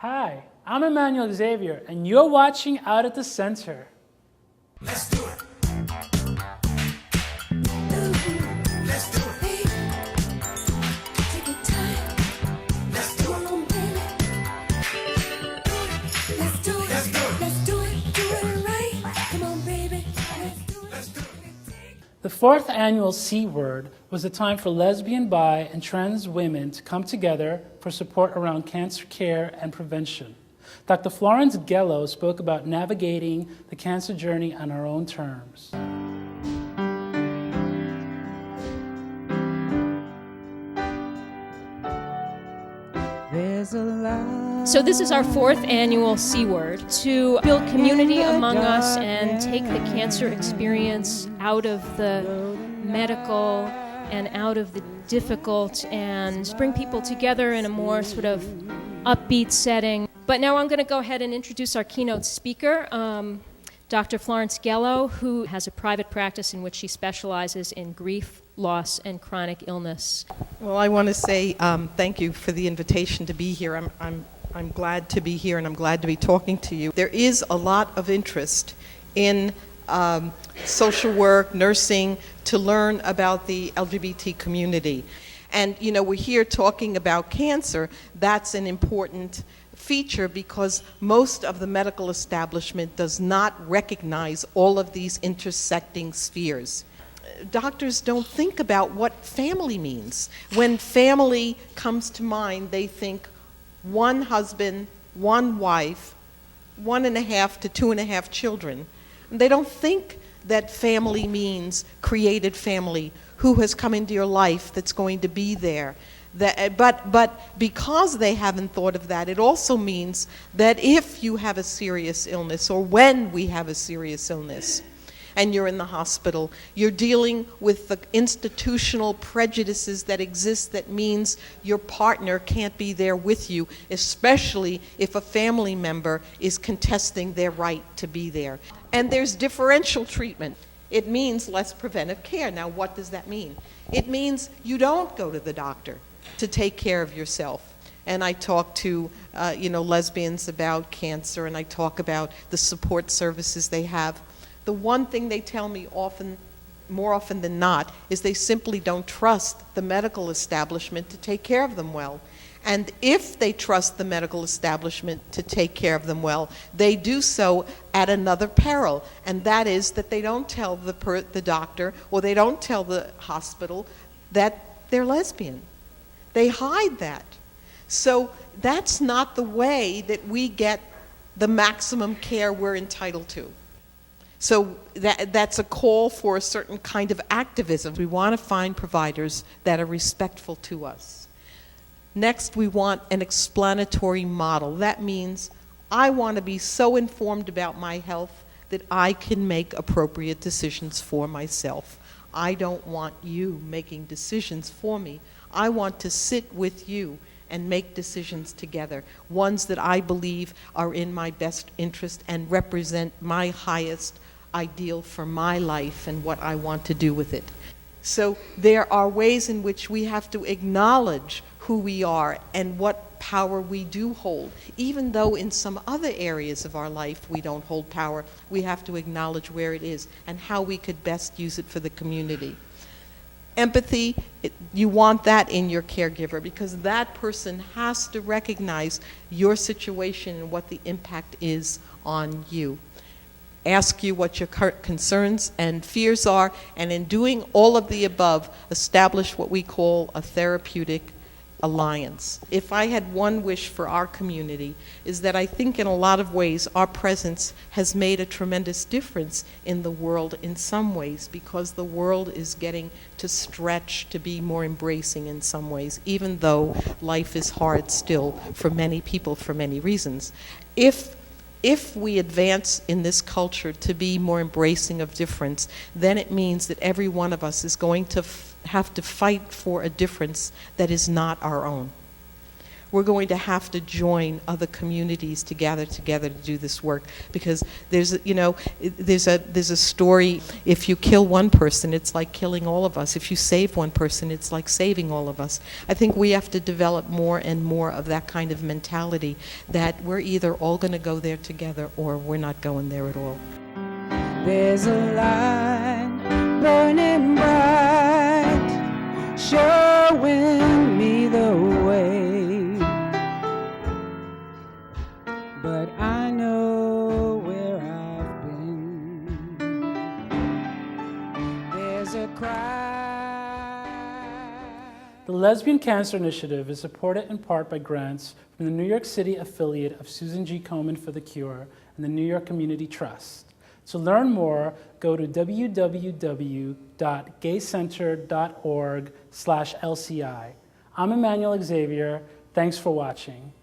Hi, I'm Emmanuel Xavier, and you're watching Out at the Center. Let's do it. Let's do it. Take your time. Let's do it. Come on, baby. Let's do it. Let's do it. Let's do it. Do it right. Come on, baby. Let's do it. Let's do it. The fourth annual C Word was a time for lesbian, bi, and trans women to come together for support around cancer care and prevention. Dr. Florence Gello spoke about navigating the cancer journey on our own terms. So this is our fourth annual C Word, to build community among us and take the cancer experience out of the medical and out of the difficult and bring people together in a more sort of upbeat setting. But now I'm going to go ahead and introduce our keynote speaker, Dr. Florence Gello, who has a private practice in which she specializes in grief, loss, and chronic illness. Well, I want to say thank you for the invitation to be here. I'm glad to be here, and I'm glad to be talking to you. There is a lot of interest in social work, nursing, to learn about the LGBT community. And, you know, we're here talking about cancer. That's an important feature because most of the medical establishment does not recognize all of these intersecting spheres. Doctors don't think about what family means. When family comes to mind, they think one husband, one wife, 1.5 to 2.5 children. They don't think that family means created family, who has come into your life that's going to be there. But because they haven't thought of that, it also means that if you have a serious illness, or when we have a serious illness, and you're in the hospital, you're dealing with the institutional prejudices that exist that means your partner can't be there with you, especially if a family member is contesting their right to be there. And there's differential treatment. It means less preventive care. Now, what does that mean? It means you don't go to the doctor to take care of yourself. And I talk to lesbians about cancer, and I talk about the support services they have. The one thing they tell me more often than not, is they simply don't trust the medical establishment to take care of them well. And if they trust the medical establishment to take care of them well, they do so at another peril, and that is that they don't tell the doctor, or they don't tell the hospital that they're lesbian. They hide that. So that's not the way that we get the maximum care we're entitled to. So that's a call for a certain kind of activism. We want to find providers that are respectful to us. Next, we want an explanatory model. That means I want to be so informed about my health that I can make appropriate decisions for myself. I don't want you making decisions for me. I want to sit with you and make decisions together, ones that I believe are in my best interest and represent my highest ideal for my life and what I want to do with it. So there are ways in which we have to acknowledge who we are and what power we do hold. Even though in some other areas of our life we don't hold power, we have to acknowledge where it is and how we could best use it for the community. Empathy, you want that in your caregiver because that person has to recognize your situation and what the impact is on you. Ask you what your concerns and fears are, and in doing all of the above, establish what we call a therapeutic alliance. If I had one wish for our community, is that I think in a lot of ways our presence has made a tremendous difference in the world in some ways, because the world is getting to stretch to be more embracing in some ways, even though life is hard still for many people for many reasons. If we advance in this culture to be more embracing of difference, then it means that every one of us is going to have to fight for a difference that is not our own. we're going to have to join other communities to gather together to do this work, because there's a story: if you kill one person, it's like killing all of us. If you save one person, it's like saving all of us. I think we have to develop more and more of that kind of mentality, that we're either all going to go there together or we're not going there at all. There's a light burning bright, showing me the way, but I know where I've been. There's a cry. The Lesbian Cancer Initiative is supported in part by grants from the New York City affiliate of Susan G. Komen for the Cure and the New York Community Trust. To learn more, go to www.gaycenter.org/LCI. I'm Emmanuel Xavier. Thanks for watching.